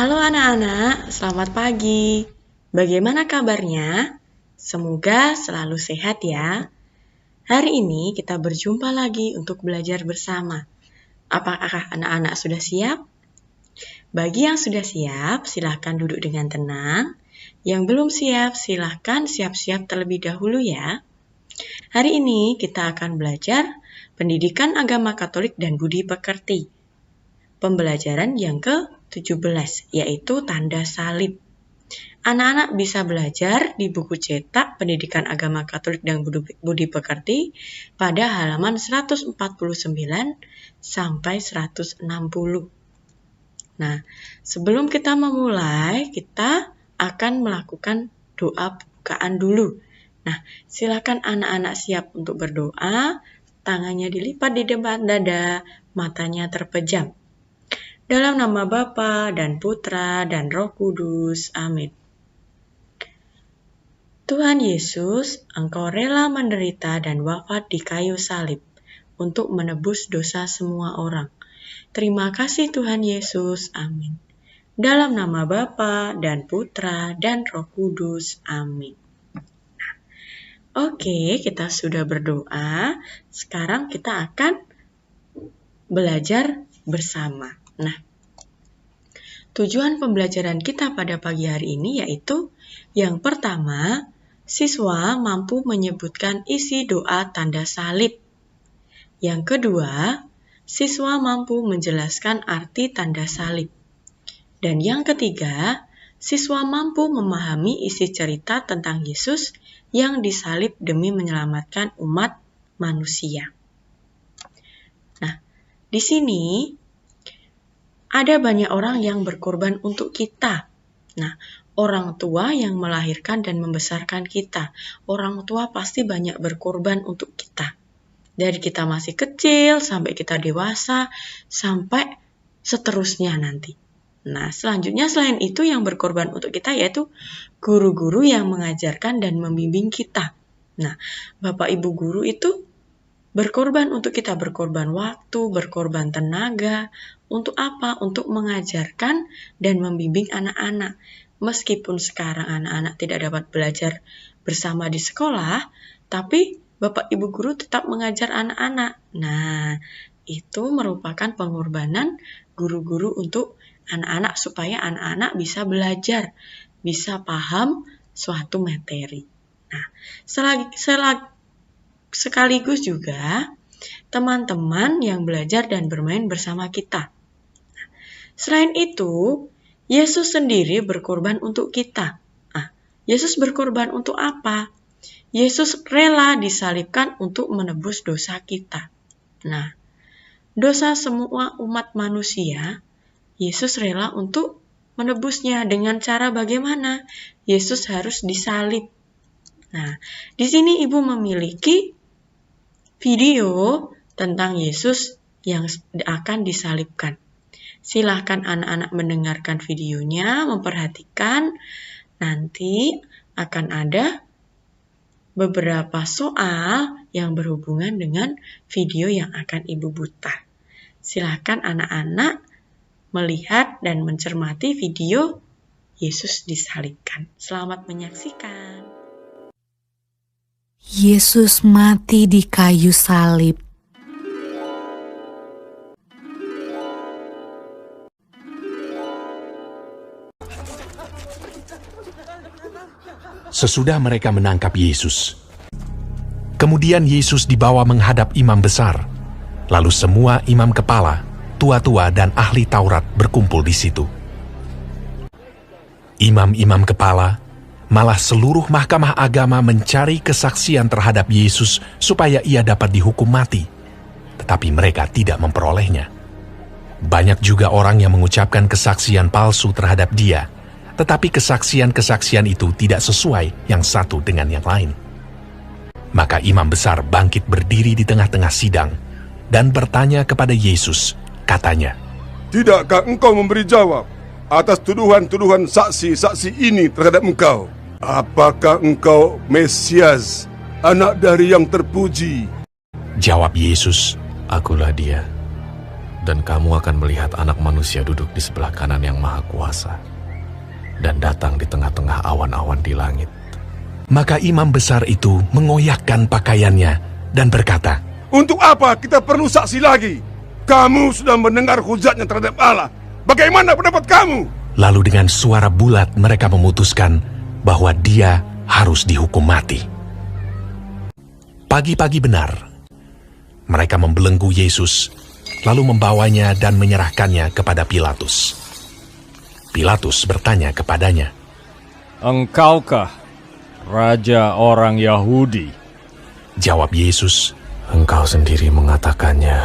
Halo anak-anak, selamat pagi. Bagaimana kabarnya? Semoga selalu sehat ya. Hari ini kita berjumpa lagi untuk belajar bersama. Apakah anak-anak sudah siap? Bagi yang sudah siap, silahkan duduk dengan tenang. Yang belum siap, silahkan siap-siap terlebih dahulu ya. Hari ini kita akan belajar pendidikan agama Katolik dan budi pekerti. Pembelajaran yang ke-17, yaitu tanda salib. Anak-anak bisa belajar di buku cetak Pendidikan Agama Katolik dan Budi Pekerti pada halaman 149 sampai 160. Nah, sebelum kita memulai, kita akan melakukan doa pembukaan dulu. Nah, silakan anak-anak siap untuk berdoa, tangannya dilipat di depan dada, matanya terpejam. Dalam nama Bapa dan Putra dan Roh Kudus. Amin. Tuhan Yesus, Engkau rela menderita dan wafat di kayu salib untuk menebus dosa semua orang. Terima kasih Tuhan Yesus. Amin. Dalam nama Bapa dan Putra dan Roh Kudus. Amin. Oke, kita sudah berdoa. Sekarang kita akan belajar bersama. Nah, tujuan pembelajaran kita pada pagi hari ini yaitu yang pertama, siswa mampu menyebutkan isi doa tanda salib. Yang kedua, siswa mampu menjelaskan arti tanda salib. Dan yang ketiga, siswa mampu memahami isi cerita tentang Yesus yang disalib demi menyelamatkan umat manusia. Nah, di sini ada banyak orang yang berkorban untuk kita. Nah, orang tua yang melahirkan dan membesarkan kita. Orang tua pasti banyak berkorban untuk kita. Dari kita masih kecil, sampai kita dewasa, sampai seterusnya nanti. Nah, selanjutnya selain itu yang berkorban untuk kita yaitu guru-guru yang mengajarkan dan membimbing kita. Nah, Bapak Ibu guru itu berkorban untuk kita, berkorban waktu, berkorban tenaga. Untuk apa? Untuk mengajarkan dan membimbing anak-anak. Meskipun sekarang anak-anak tidak dapat belajar bersama di sekolah, tapi Bapak Ibu guru tetap mengajar anak-anak. Nah, itu merupakan pengorbanan guru-guru untuk anak-anak supaya anak-anak bisa belajar, bisa paham suatu materi. Nah, sekaligus juga teman-teman yang belajar dan bermain bersama kita. Selain itu, Yesus sendiri berkorban untuk kita. Yesus berkorban untuk apa? Yesus rela disalibkan untuk menebus dosa kita. Nah, dosa semua umat manusia, Yesus rela untuk menebusnya. Dengan cara bagaimana? Yesus harus disalib. Nah, di sini Ibu memiliki video tentang Yesus yang akan disalibkan. Silahkan anak-anak mendengarkan videonya, memperhatikan. Nanti akan ada beberapa soal yang berhubungan dengan video yang akan Ibu putar. Silahkan anak-anak melihat dan mencermati video Yesus disalibkan. Selamat menyaksikan. Yesus mati di kayu salib. Sesudah mereka menangkap Yesus, kemudian Yesus dibawa menghadap imam besar. Lalu semua imam kepala, tua-tua dan ahli Taurat berkumpul di situ. Imam-imam kepala, malah seluruh mahkamah agama mencari kesaksian terhadap Yesus supaya ia dapat dihukum mati. Tetapi mereka tidak memperolehnya. Banyak juga orang yang mengucapkan kesaksian palsu terhadap dia, tetapi kesaksian-kesaksian itu tidak sesuai yang satu dengan yang lain. Maka imam besar bangkit berdiri di tengah-tengah sidang dan bertanya kepada Yesus, katanya, "Tidakkah engkau memberi jawab atas tuduhan-tuduhan saksi-saksi ini terhadap engkau? Apakah engkau Mesias, anak dari yang terpuji?" Jawab Yesus, "Akulah dia." Dan kamu akan melihat Anak Manusia duduk di sebelah kanan Yang Maha Kuasa dan datang di tengah-tengah awan-awan di langit. Maka imam besar itu mengoyakkan pakaiannya dan berkata, Untuk apa kita perlu saksi lagi? Kamu sudah mendengar hujatnya terhadap Allah. Bagaimana pendapat kamu? Lalu dengan suara bulat mereka memutuskan bahwa dia harus dihukum mati. Pagi-pagi benar, mereka membelenggu Yesus, lalu membawanya dan menyerahkannya kepada Pilatus. Pilatus bertanya kepadanya, Engkaukah Raja orang Yahudi? Jawab Yesus, Engkau sendiri mengatakannya.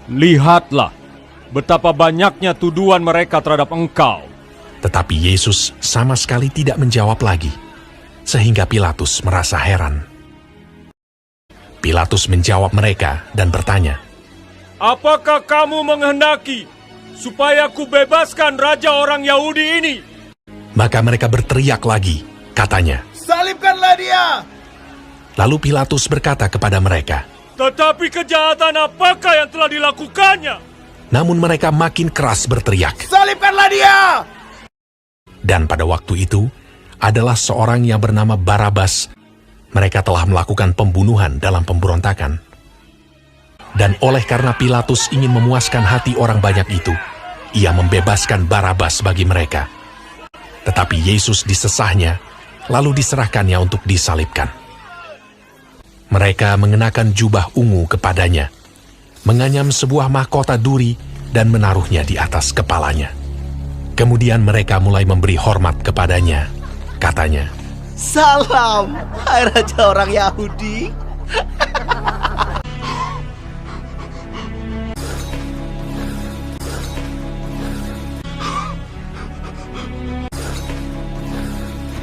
Lihatlah betapa banyaknya tuduhan mereka terhadap engkau. Tetapi Yesus sama sekali tidak menjawab lagi, sehingga Pilatus merasa heran. Pilatus menjawab mereka dan bertanya, Apakah kamu menghendaki supaya ku bebaskan Raja orang Yahudi ini? Maka mereka berteriak lagi, katanya, Salibkanlah dia! Lalu Pilatus berkata kepada mereka, Tetapi kejahatan apakah yang telah dilakukannya? namun mereka makin keras berteriak. Salibkanlah dia! Dan pada waktu itu, adalah seorang yang bernama Barabas. Mereka telah melakukan pembunuhan dalam pemberontakan. Dan oleh karena Pilatus ingin memuaskan hati orang banyak itu, ia membebaskan Barabas bagi mereka. Tetapi Yesus disesahnya, lalu diserahkannya untuk disalibkan. Mereka mengenakan jubah ungu kepadanya, menganyam sebuah mahkota duri dan menaruhnya di atas kepalanya. Kemudian mereka mulai memberi hormat kepadanya. Katanya, Salam, hai Raja orang Yahudi.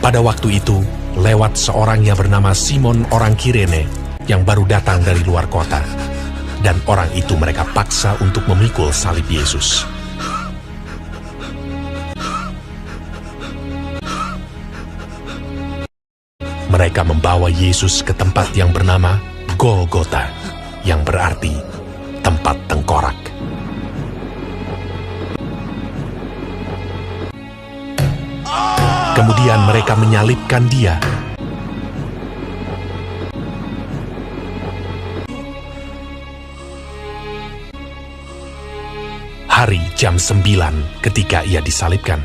pada waktu itu, lewat seorang yang bernama Simon orang Kirene yang baru datang dari luar kota. Dan orang itu mereka paksa untuk memikul salib Yesus. Mereka membawa Yesus ke tempat yang bernama Golgota, yang berarti tempat tengkorak. Kemudian mereka menyalibkan dia. Hari jam 9 ketika ia disalibkan.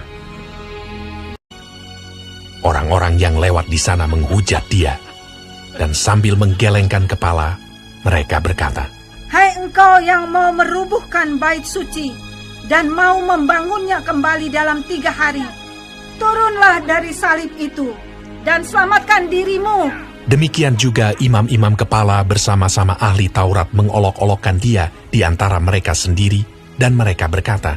Orang-orang yang lewat di sana menghujat dia, dan sambil menggelengkan kepala, mereka berkata, Hai engkau yang mau merubuhkan bait suci dan mau membangunnya kembali dalam 3 hari, turunlah dari salib itu dan selamatkan dirimu. Demikian juga imam-imam kepala bersama-sama ahli Taurat mengolok-olokkan dia di antara mereka sendiri, dan mereka berkata,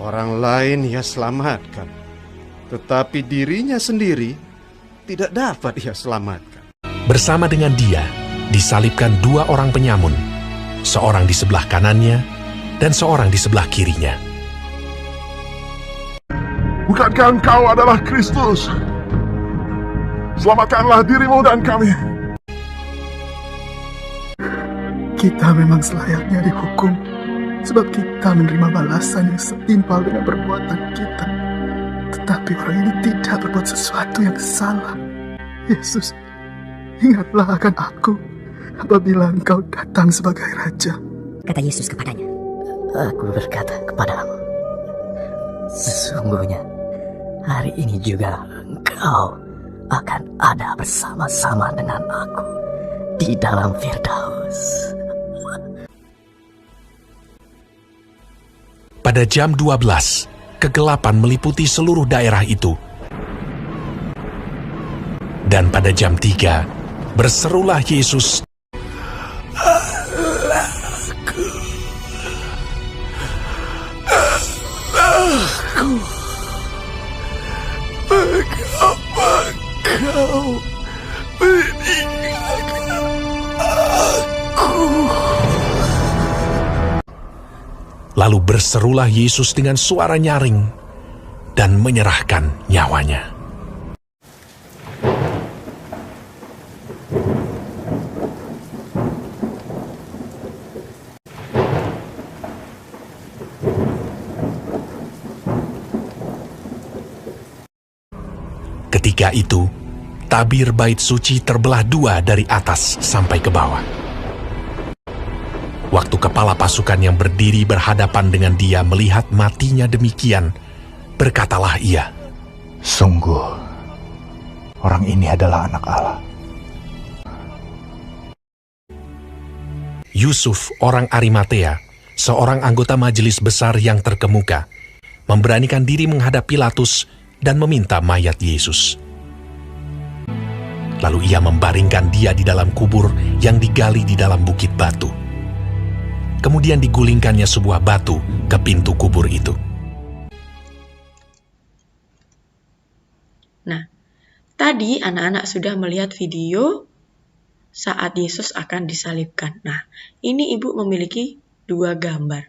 Orang lain ia selamatkan, tetapi dirinya sendiri tidak dapat ia selamatkan. bersama dengan dia disalibkan 2 orang penyamun, seorang di sebelah kanannya dan seorang di sebelah kirinya. Bukankah engkau adalah Kristus? Selamatkanlah dirimu dan kami. Kita memang selayaknya dihukum, sebab kita menerima balasan yang setimpal dengan perbuatan kita. Tetapi orang ini tidak berbuat sesuatu yang salah. Yesus, ingatlah akan aku apabila engkau datang sebagai Raja. Kata Yesus kepadanya, Aku berkata kepadamu, sesungguhnya hari ini juga engkau akan ada bersama-sama dengan aku di dalam Firdaus. Pada jam 12, kegelapan meliputi seluruh daerah itu. Dan pada jam 3, berserulah Yesus, Mengapa kau meninggalkan aku? Lalu berserulah Yesus dengan suara nyaring dan menyerahkan nyawanya. Ketika itu, tabir bait suci terbelah dua dari atas sampai ke bawah. Waktu kepala pasukan yang berdiri berhadapan dengan dia melihat matinya demikian, berkatalah ia, "Sungguh, orang ini adalah anak Allah." Yusuf, orang Arimatea, seorang anggota majelis besar yang terkemuka, memberanikan diri menghadap Pilatus dan meminta mayat Yesus. Lalu ia membaringkan dia di dalam kubur yang digali di dalam bukit batu. Kemudian digulingkannya sebuah batu ke pintu kubur itu. Nah, tadi anak-anak sudah melihat video saat Yesus akan disalibkan. Nah, ini ibu memiliki dua gambar.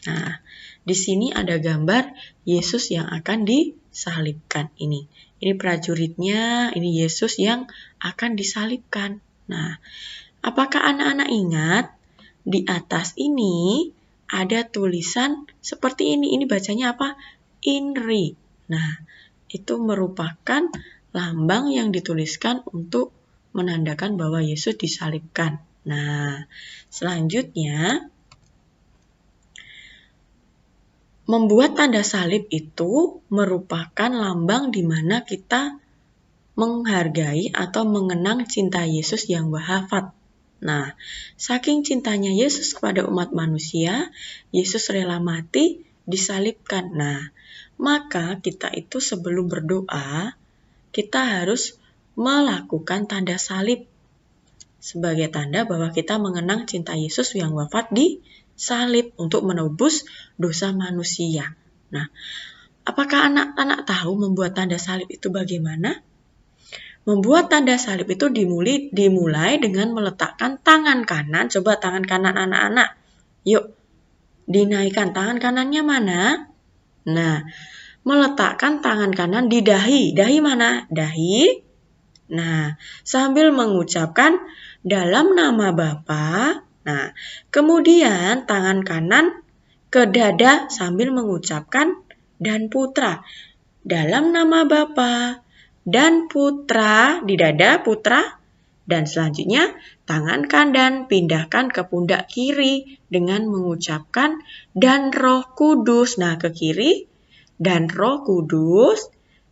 Nah, di sini ada gambar Yesus yang akan disalibkan ini. Ini prajuritnya, ini Yesus yang akan disalibkan. Nah, apakah anak-anak ingat di atas ini ada tulisan seperti ini? Ini bacanya apa? INRI. Nah, itu merupakan lambang yang dituliskan untuk menandakan bahwa Yesus disalibkan. Nah, selanjutnya membuat tanda salib itu merupakan lambang di mana kita menghargai atau mengenang cinta Yesus yang wafat. Nah, saking cintanya Yesus kepada umat manusia, Yesus rela mati, disalibkan. Nah, maka kita itu sebelum berdoa, kita harus melakukan tanda salib sebagai tanda bahwa kita mengenang cinta Yesus yang wafat di salib untuk menebus dosa manusia. Nah, apakah anak-anak tahu membuat tanda salib itu bagaimana? Membuat tanda salib itu dimulai dengan meletakkan tangan kanan. Coba tangan kanan anak-anak. Yuk, dinaikkan. Tangan kanannya mana? Nah, meletakkan tangan kanan di dahi. Dahi mana? Dahi. Nah, sambil mengucapkan dalam nama Bapa. Nah, kemudian tangan kanan ke dada sambil mengucapkan dan Putra. Dalam nama Bapa dan Putra, di dada Putra. Dan selanjutnya tangan kanan pindahkan ke pundak kiri dengan mengucapkan dan Roh Kudus. Nah, ke kiri dan Roh Kudus.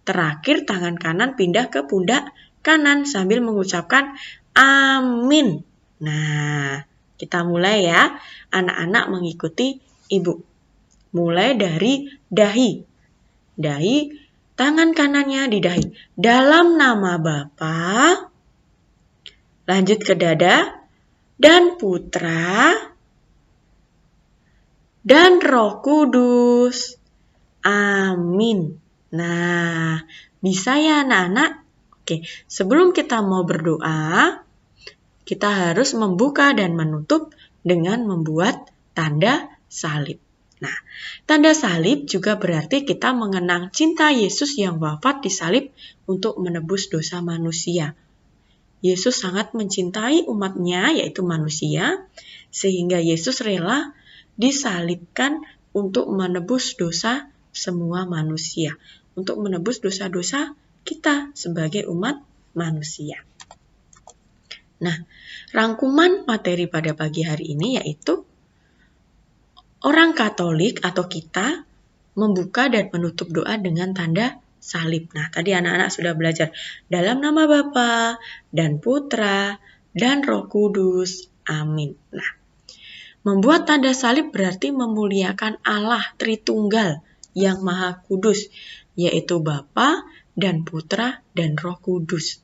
Terakhir tangan kanan pindah ke pundak kanan sambil mengucapkan amin. Nah, kita mulai ya. Anak-anak mengikuti ibu. Mulai dari dahi. Dahi, tangan kanannya di dahi. Dalam nama Bapa. Lanjut ke dada. Dan Putra. Dan Roh Kudus. Amin. Nah, bisa ya anak-anak? Oke, sebelum kita mau berdoa, kita harus membuka dan menutup dengan membuat tanda salib. Nah, tanda salib juga berarti kita mengenang cinta Yesus yang wafat di salib untuk menebus dosa manusia. Yesus sangat mencintai umatnya, yaitu manusia, sehingga Yesus rela disalibkan untuk menebus dosa semua manusia, untuk menebus dosa-dosa kita sebagai umat manusia. Nah, rangkuman materi pada pagi hari ini yaitu orang Katolik atau kita membuka dan menutup doa dengan tanda salib. Nah, tadi anak-anak sudah belajar dalam nama Bapa dan Putra dan Roh Kudus. Amin. Nah, membuat tanda salib berarti memuliakan Allah Tritunggal yang Maha Kudus, yaitu Bapa dan Putra dan Roh Kudus.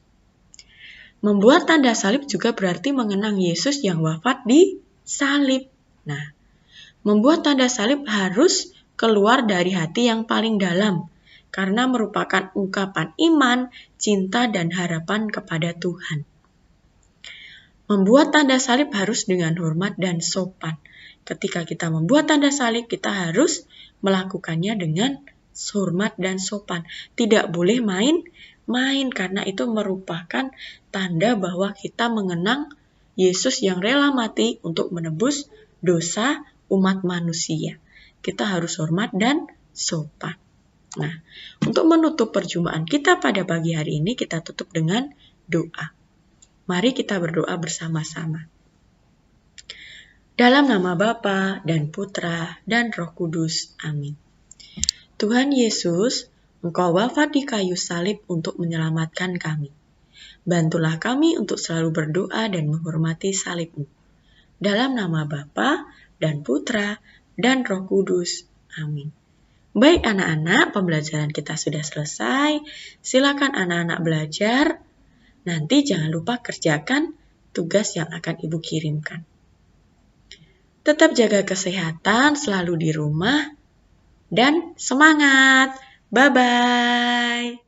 Membuat tanda salib juga berarti mengenang Yesus yang wafat di salib. Nah, membuat tanda salib harus keluar dari hati yang paling dalam, karena merupakan ungkapan iman, cinta, dan harapan kepada Tuhan. Membuat tanda salib harus dengan hormat dan sopan. Ketika kita membuat tanda salib, kita harus melakukannya dengan hormat dan sopan. Tidak boleh main-main, karena itu merupakan tanda bahwa kita mengenang Yesus yang rela mati untuk menebus dosa umat manusia. Kita harus hormat dan sopan. Nah, untuk menutup perjumpaan kita pada pagi hari ini, kita tutup dengan doa. Mari kita berdoa bersama-sama. Dalam nama Bapa dan Putra dan Roh Kudus. Amin. Tuhan Yesus, Engkau wafat di kayu salib untuk menyelamatkan kami. Bantulah kami untuk selalu berdoa dan menghormati salib-Mu. Dalam nama Bapa dan Putra dan Roh Kudus. Amin. Baik anak-anak, pembelajaran kita sudah selesai. Silakan anak-anak belajar. Nanti jangan lupa kerjakan tugas yang akan Ibu kirimkan. Tetap jaga kesehatan, selalu di rumah, dan semangat! Bye-bye!